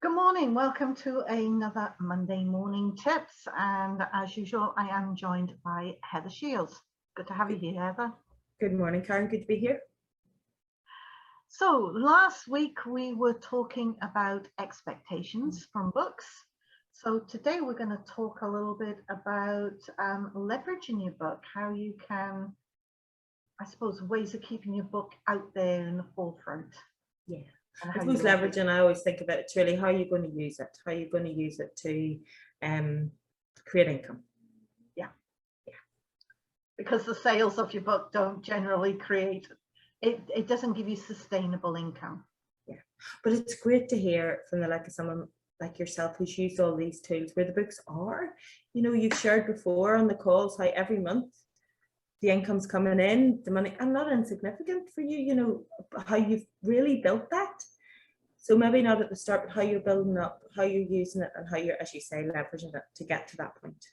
Good morning, welcome to another Monday Morning Tips, and as usual I am joined by Heather Shields. Good to have you here, Heather. Good morning, Karen, good to be here. So last week we were talking about expectations from books. So today we're going to talk a little bit about leveraging your book, how you can, I suppose, ways of keeping your book out there in the forefront. Yeah. I suppose leveraging, I always think about it's really how you're going to use it, how you're going to use it to create income. Yeah. Because the sales of your book don't generally create, it doesn't give you sustainable income. Yeah, but it's great to hear from the like of someone like yourself who's used all these tools where the books are. You know, you've shared before on the calls how every month the income's coming in, the money, and not insignificant for you, you know, how you've really built that. So maybe not at the start, but how you're building up, how you're using it, and how you're, as you say, leveraging it to get to that point.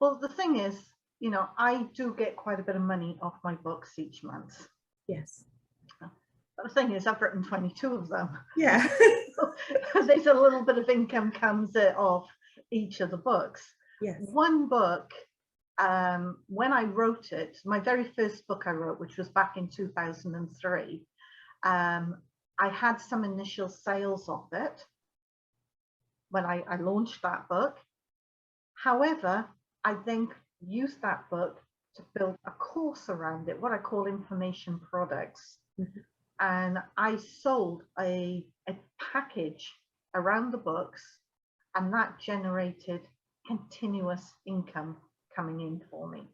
Well, the thing is, you know, I do get quite a bit of money off my books each month. Yes. But the thing is, I've written 22 of them. Yeah. There's a little bit of income comes off each of the books. Yes. One book, when I wrote it, my very first book I wrote, which was back in 2003, I had some initial sales of it when I launched that book. However, I then used that book to build a course around it, what I call information products. Mm-hmm. And I sold a package around the books, and that generated continuous income coming in for me.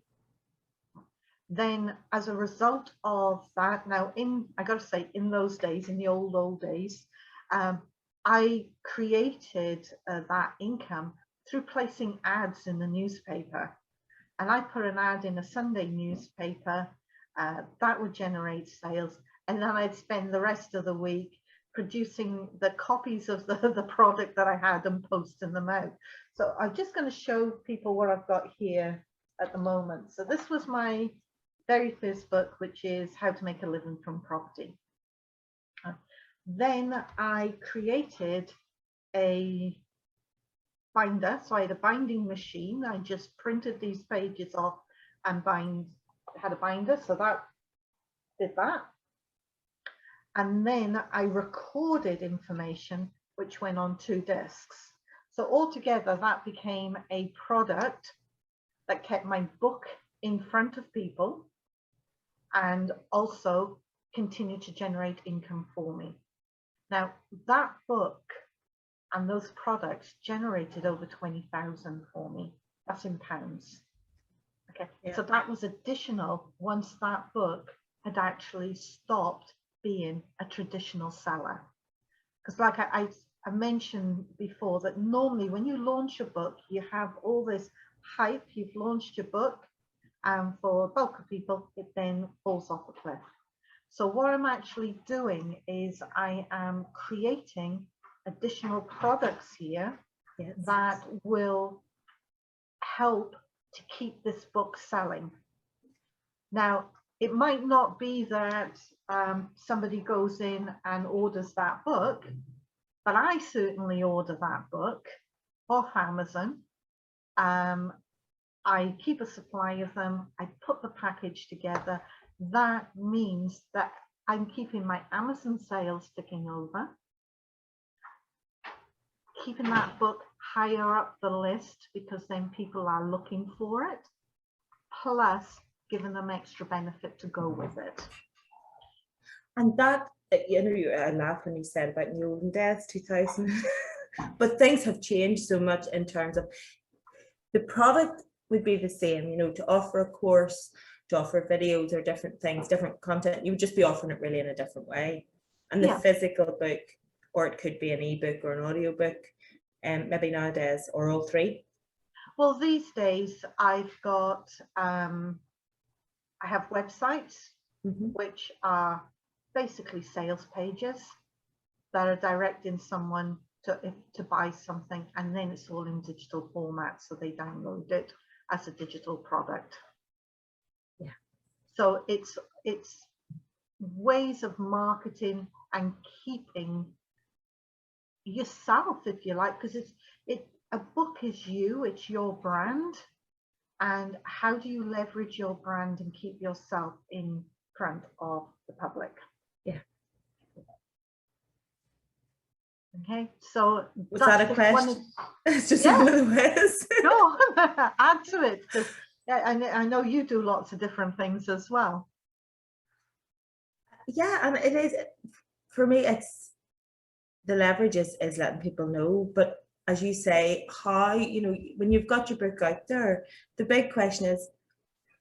Then as a result of that, now I got to say, in those days, in the old days, I created that income through placing ads in the newspaper. And I put an ad in a Sunday newspaper that would generate sales. And then I'd spend the rest of the week producing the copies of the product that I had and posting them out. So I'm just going to show people what I've got here at the moment. So this was my very first book, which is How to Make a Living from Property. Then I created a binder. So I had a binding machine. I just printed these pages off and had a binder. So that did that. And then I recorded information which went on 2 discs. So altogether that became a product that kept my book in front of people and also continued to generate income for me. Now that book and those products generated over 20,000 for me. That's in pounds. Okay, yeah. So that was additional once that book had actually stopped being a traditional seller. Because like I mentioned before, that normally when you launch a book, you have all this hype, you've launched your book, and for a bulk of people, it then falls off a cliff. So what I'm actually doing is I am creating additional products here that will help to keep this book selling. Now, it might not be that somebody goes in and orders that book, but I certainly order that book off Amazon. I keep a supply of them. I put the package together. That means that I'm keeping my Amazon sales ticking over, keeping that book higher up the list because then people are looking for it, plus giving them extra benefit to go with it. And that, you know, I laughed when you said about in the olden days, 2000, but things have changed so much in terms of the product would be the same, you know, to offer a course, to offer videos or different things, different content, you would just be offering it really in a different way. And the physical book, or it could be an ebook or an audiobook, and maybe nowadays, or all three. Well, these days I've got, I have websites, which are basically sales pages that are directing someone to buy something, and then it's all in digital format, so they download it as a digital product. Yeah. So it's ways of marketing and keeping yourself, if you like, because a book is you, it's your brand. And how do you leverage your brand and keep yourself in front of the public? Yeah. Okay, so Was that's that a just one question? It's just yeah. one of the ways. No, add to it, because I know you do lots of different things as well. Yeah, and it is, for me, it's the leverage is letting people know. But as you say, how, you know, when you've got your book out there, the big question is,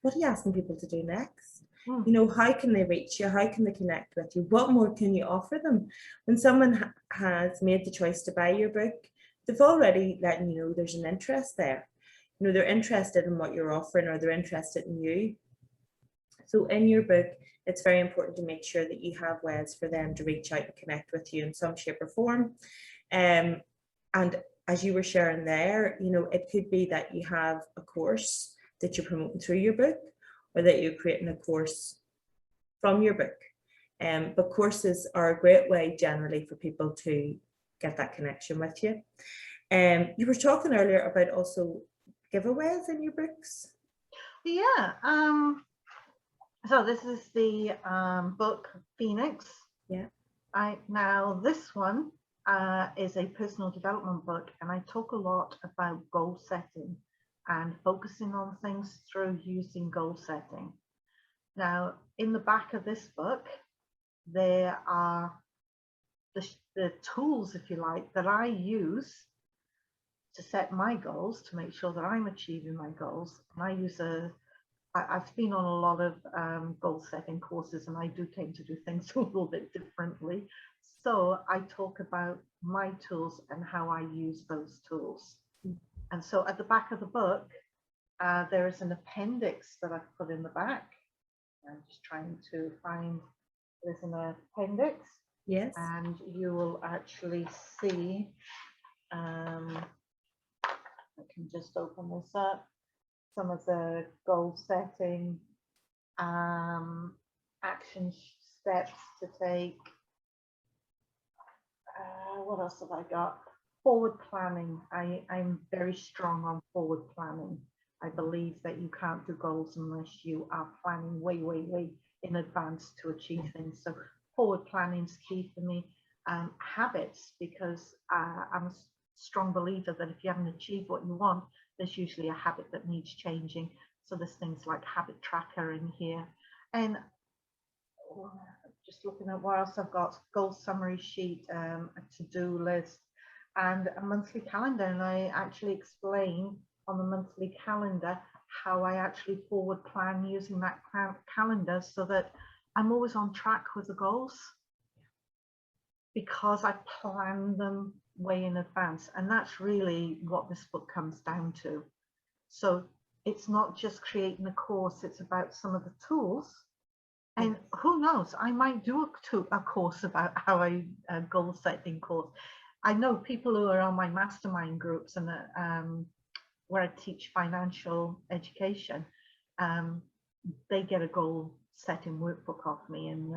what are you asking people to do next? Mm. You know, how can they reach you? How can they connect with you? What more can you offer them? When someone has made the choice to buy your book, they've already letting you know there's an interest there. You know, they're interested in what you're offering, or they're interested in you. So in your book, it's very important to make sure that you have ways for them to reach out and connect with you in some shape or form. And as you were sharing there, you know, it could be that you have a course that you're promoting through your book, or that you're creating a course from your book. But courses are a great way generally for people to get that connection with you. You were talking earlier about also giveaways in your books. Yeah. So this is the book Phoenix. Yeah. Now this one is a personal development book, and I talk a lot about goal setting and focusing on things through using goal setting. Now, in the back of this book, there are the tools, if you like, that I use to set my goals, to make sure that I'm achieving my goals. And I use I've been on a lot of goal setting courses, and I do tend to do things a little bit differently. So I talk about my tools and how I use those tools. And so at the back of the book, there is an appendix that I've put in the back. I'm just trying to find, there's an appendix. Yes. And you will actually see, I can just open this up, some of the goal setting action steps to take. What else have I got? Forward planning. I'm very strong on forward planning. I believe that you can't do goals unless you are planning way, way, way in advance to achieve things. So forward planning is key for me. Habits, because I'm a strong believer that if you haven't achieved what you want, there's usually a habit that needs changing. So there's things like habit tracker in here. And just looking at what else I've got, goal summary sheet, a to-do list, and a monthly calendar. And I actually explain on the monthly calendar how I actually forward plan using that calendar, so that I'm always on track with the goals, because I plan them way in advance. And that's really what this book comes down to. So it's not just creating a course, it's about some of the tools. And who knows, I might do a course about how I goal setting course. I know people who are on my mastermind groups, and where I teach financial education, they get a goal setting workbook off me, and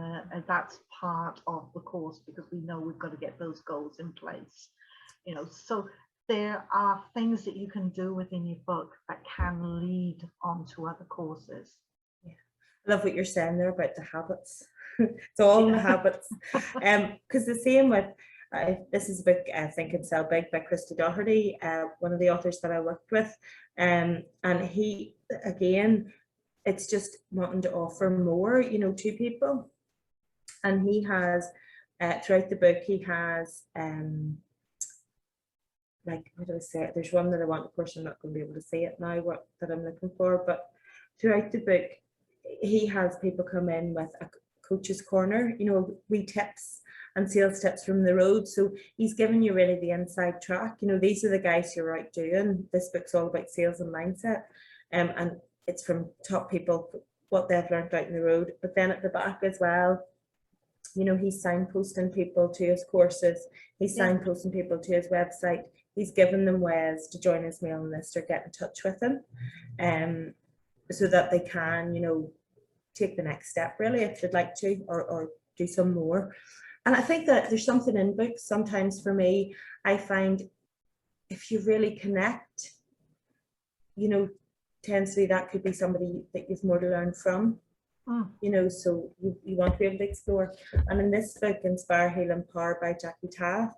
that's part of the course, because we know we've got to get those goals in place. You know, so there are things that you can do within your book that can lead on to other courses. I love what you're saying there about the habits. It's all the habits. Because the same with, this is a book, Think and Sell Big by Christy Doherty, one of the authors that I worked with. And he, again, it's just wanting to offer more, you know, to people. And he has, throughout the book, he has, like, how do I say it? There's one that I want, of course, I'm not going to be able to say it now, what that I'm looking for, but throughout the book, he has people come in with a coach's corner, you know, wee tips and sales tips from the road. So he's giving you really the inside track. You know, these are the guys you're out doing. This book's all about sales and mindset. And it's from top people, what they've learned out in the road. But then at the back as well, you know, he's signposting people to his courses. He's signposting people to his website. He's given them ways to join his mailing list or get in touch with him. So that they can, you know, take the next step really, if they'd like to, or do some more. And I think that there's something in books. Sometimes for me, I find if you really connect, you know, tends to be that could be somebody that you've more to learn from. Mm. You know, so you want to be able to explore. And in this book, Inspire, Heal, Empower by Jackie Taft,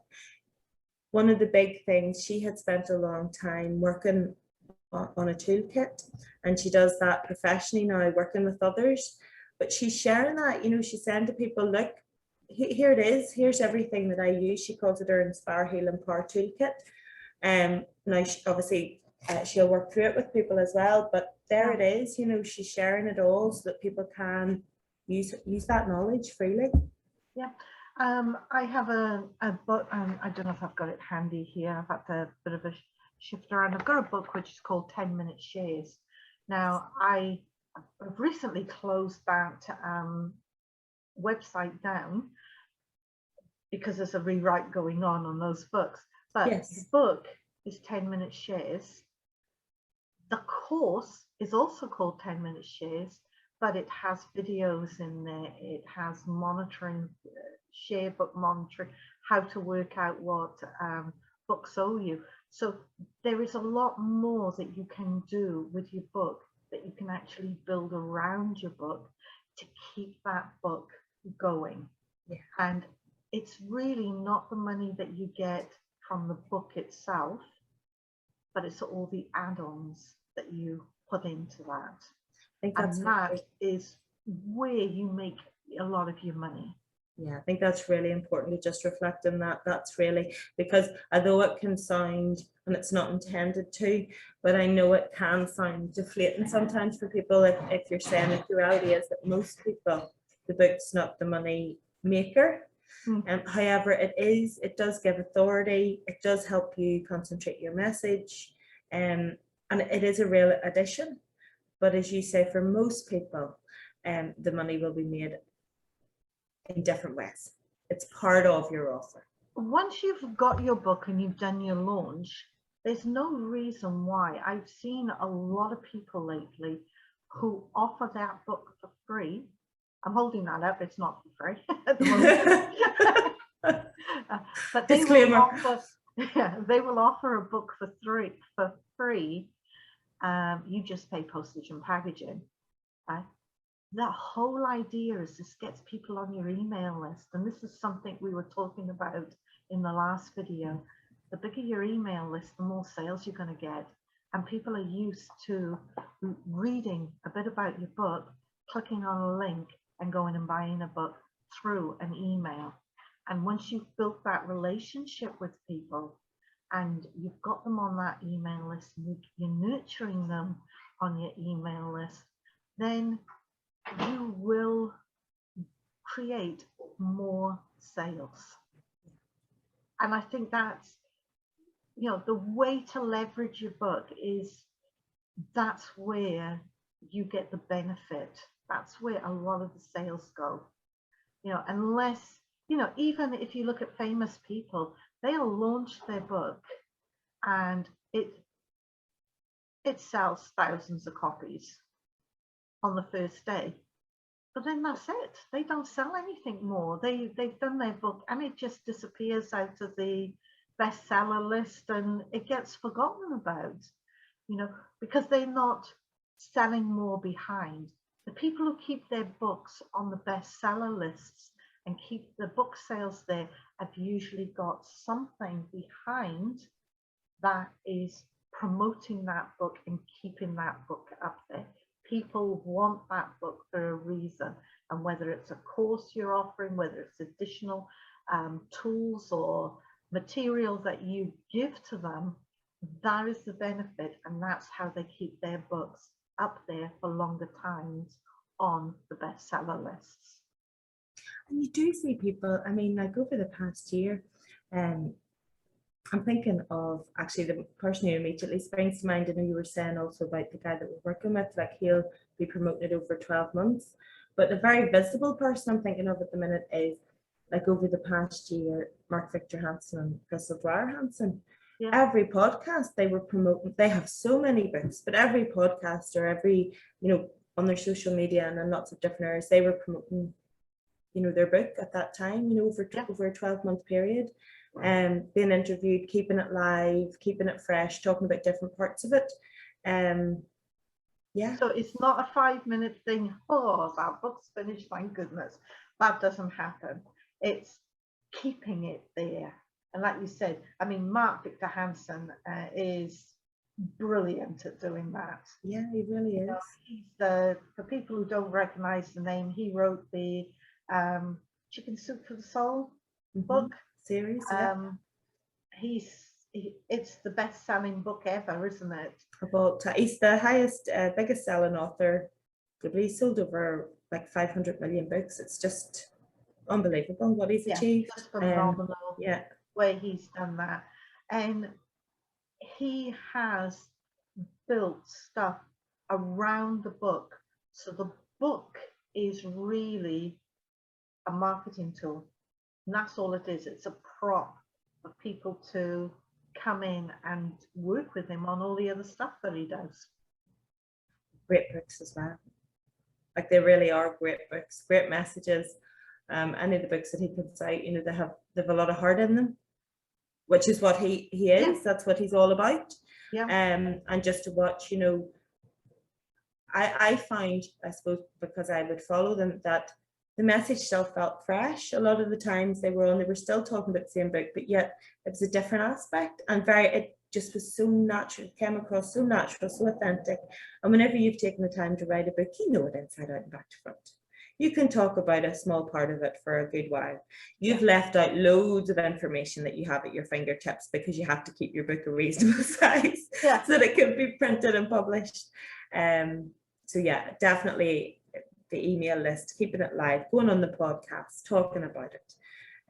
one of the big things, she had spent a long time working on a toolkit, and she does that professionally now, working with others. But she's sharing that, you know, she's saying to people, look, here it is, here's everything that I use. She calls it her Inspire, Heal, Empower toolkit. Now, obviously, she'll work through it with people as well, but there it is, you know, she's sharing it all so that people can use that knowledge freely. Yeah. I have a book, I don't know if I've got it handy here. I've had a bit of a shift around. I've got a book which is called 10-Minute Shares. Now, I've recently closed that website down because there's a rewrite going on those books. But Yes. the book is 10-Minute Shares. The course is also called 10-Minute Shares, but it has videos in there. It has monitoring, share book monitoring, how to work out what books owe you. So there is a lot more that you can do with your book, that you can actually build around your book to keep that book going. Yeah. And it's really not the money that you get from the book itself, but it's all the add-ons that you put into that. I think that's and that is where you make a lot of your money. Yeah, I think that's really important to just reflect on that. That's really, because although it can sound, and it's not intended to, but I know it can sound deflating sometimes for people if you're saying that the reality is that most people, the book's not the money maker. However, it does give authority, it does help you concentrate your message, and it is a real addition. But as you say, for most people, the money will be made in different ways. It's part of your offer. Once you've got your book and you've done your launch, there's no reason why. I've seen a lot of people lately who offer that book for free. I'm holding that up, it's not for free at the moment. But they will offer, they will offer a book for free. You just pay postage and packaging. The whole idea is this gets people on your email list, and this is something we were talking about in the last video. The bigger your email list, the more sales you're going to get, and people are used to reading a bit about your book, clicking on a link and going and buying a book through an email. And once you've built that relationship with people and you've got them on that email list and you're nurturing them on your email list, then you will create more sales. And I think that's, you know, the way to leverage your book is that's where you get the benefit. That's where a lot of the sales go. You know, unless, you know, even if you look at famous people, they'll launch their book and it sells thousands of copies on the first day, but then that's it. They don't sell anything more. They've done their book and it just disappears out of the bestseller list and it gets forgotten about, you know, because they're not selling more behind. The people who keep their books on the bestseller lists and keep the book sales there have usually got something behind that is promoting that book and keeping that book up there. People want that book for a reason, and whether it's a course you're offering, whether it's additional tools or materials that you give to them, that is the benefit, and that's how they keep their books up there for longer times on the bestseller lists. And you do see people, I mean, like over the past year, I'm thinking of actually the person who immediately springs to mind. I know you were saying also about the guy that we're working with, like he'll be promoted over 12 months. But a very visible person I'm thinking of at the minute is like over the past year, Mark Victor Hansen and Crystal Dwyer Hansen. Yeah. Every podcast they were promoting, they have so many books, but every podcast or every, you know, on their social media and in lots of different areas, they were promoting, their book at that time, over a 12-month period, and being interviewed, keeping it live, keeping it fresh, talking about different parts of it. Yeah. So it's not a 5-minute thing. Oh, that book's finished, thank goodness. That doesn't happen. It's keeping it there. And like you said, I mean, Mark Victor Hansen is brilliant at doing that. Yeah, he really is. He's for people who don't recognize the name, he wrote the Chicken Soup for the Soul book series. Yeah. It's the best-selling book ever, isn't it? He's the highest, biggest selling author. He sold over like 500 million books. It's just unbelievable what he's achieved. Just phenomenal. Yeah, way he's done that, and he has built stuff around the book, so the book is really a marketing tool, and that's all it is. It's a prop for people to come in and work with him on all the other stuff that he does. Great books as well. Like, they really are great books, great messages. Any of the books that he puts out, they have a lot of heart in them, which is what he is. Yeah. That's what he's all about. Yeah. And just to watch, I find, I suppose, because I would follow them, that the message still felt fresh. A lot of the times they were still talking about the same book, but yet it was a different aspect, and it just was so natural, it came across so natural, so authentic. And whenever you've taken the time to write a book, it inside out and back to front. You can talk about a small part of it for a good while. You've left out loads of information that you have at your fingertips because you have to keep your book a reasonable size so that it can be printed and published. So yeah, definitely the email list, keeping it live, going on the podcast, talking about it.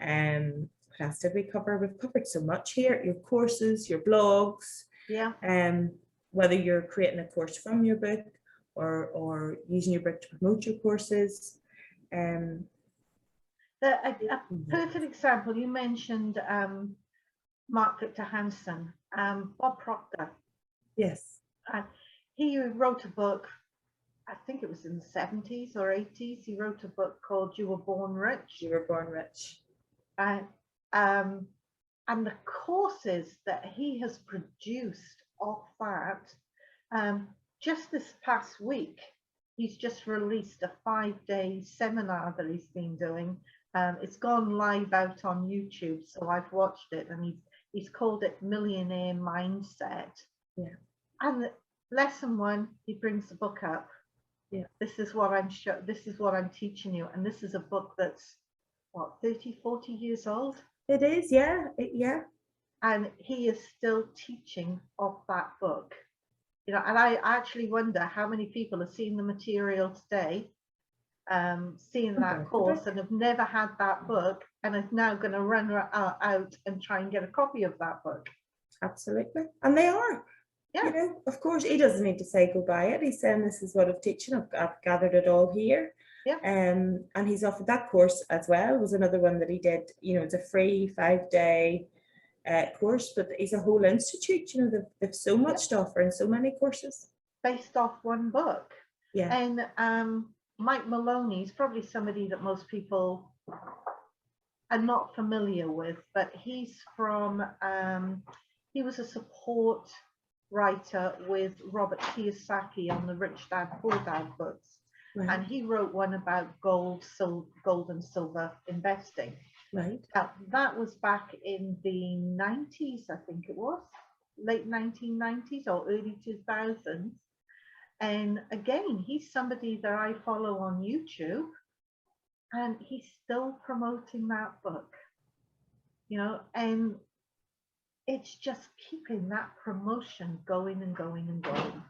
What else did we cover? We've covered so much here. Your courses, your blogs. Yeah. Whether you're creating a course from your book or using your book to promote your courses. A perfect example, you mentioned Mark Victor Hansen, Bob Proctor. Yes. He wrote a book, I think it was in the 70s or 80s. He wrote a book called You Were Born Rich. You Were Born Rich. And the courses that he has produced off that, just this past week, he's just released a 5-day seminar that he's been doing. It's gone live out on YouTube, so I've watched it, and he's called it Millionaire Mindset. Yeah. And lesson 1, he brings the book up. Yeah. This is what I'm teaching you, and this is a book that's 30, 40 years old. It is, yeah. Yeah. And he is still teaching off that book. And I actually wonder how many people have seen the material today, seeing that course, and have never had that book, and is now going to run out and try and get a copy of that book. Absolutely. And they are. Yeah. Of course, he doesn't need to say go buy it. He's saying, this is what I'm teaching. I've gathered it all here. Yeah. And he's offered that course as well. Was another one that he did. It's a free 5-day course, but he's a whole institute. They've so much to offer and so many courses based off one book. Yeah. And Mike Maloney is probably somebody that most people are not familiar with, but he's from he was a support writer with Robert Kiyosaki on the Rich Dad Poor Dad books. Right. And he wrote one about gold and silver investing. Right. That was back in the 90s, I think it was, late 1990s or early 2000s. And again, he's somebody that I follow on YouTube, and he's still promoting that book, and it's just keeping that promotion going and going and going.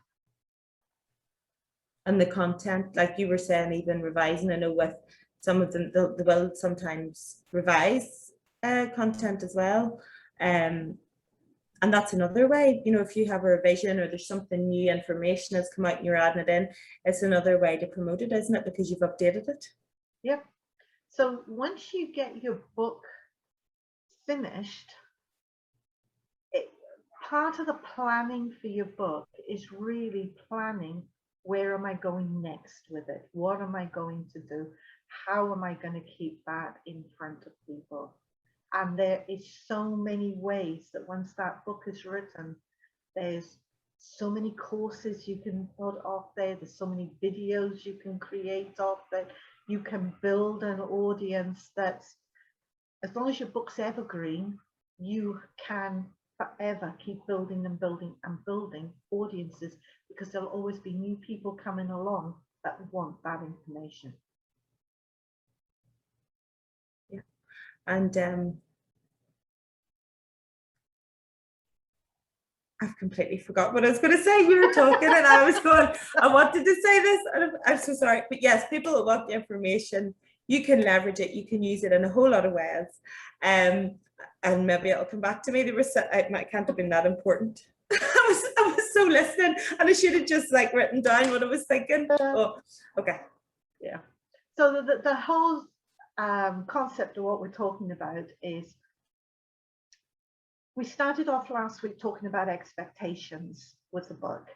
And the content, like you were saying, even revising, I know with some of them, they will sometimes revise content as well. And that's another way, if you have a revision or there's something new information that's come out and you're adding it in, it's another way to promote it, isn't it? Because you've updated it. Yep. So once you get your book finished, part of the planning for your book is really planning, where am I going next with it? What am I going to do? how am I going to keep that in front of people? And there is so many ways that once that book is written, there's so many courses you can put off there. There's so many videos you can create off that you can build an audience that's, as long as your book's evergreen, you can forever keep building and building and building audiences, because there'll always be new people coming along that want that information. Yeah. And I've completely forgot what I was going to say. You were talking and I was going, I wanted to say this. And I'm so sorry. But yes, people that want the information, you can leverage it. You can use it in a whole lot of ways. And maybe it'll come back to me. There was, it can't have been that important. I was so listening, and I should have just like written down what I was thinking. Oh, okay. Yeah. So the whole concept of what we're talking about is, we started off last week talking about expectations with the book,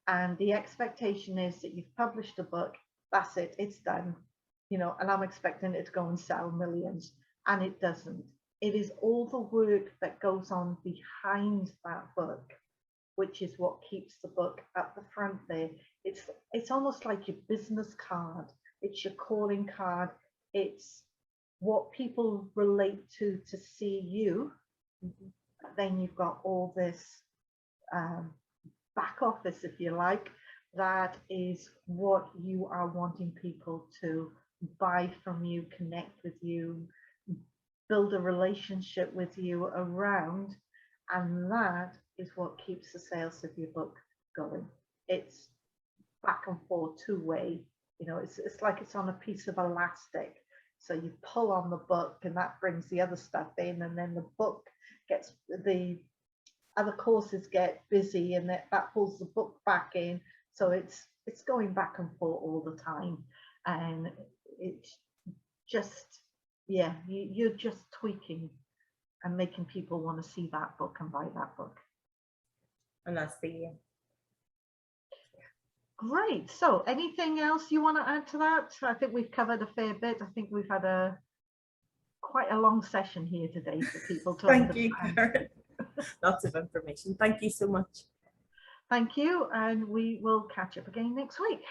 and the expectation is that you've published a book, that's it, it's done, you know, and I'm expecting it to go and sell millions, and it doesn't. It is all the work that goes on behind that book, which is what keeps the book at the front there. It's almost like your business card, it's your calling card, it's what people relate to see you. Mm-hmm. Then you've got all this back office, if you like, that is what you are wanting people to buy from you, connect with you, build a relationship with you around, and that is what keeps the sales of your book going. It's back and forth, two-way, you know, it's like it's on a piece of elastic. So you pull on the book and that brings the other stuff in, and then the book gets, the other courses get busy, and that pulls the book back in. So it's going back and forth all the time, and it's just, yeah, you're just tweaking and making people want to see that book and buy that book. And that's the great. So anything else you want to add to that? I think we've covered a fair bit. I think we've had quite a long session here today for people to Thank understand. you, Karen. Lots of information. Thank you so much. Thank you, and we will catch up again next week.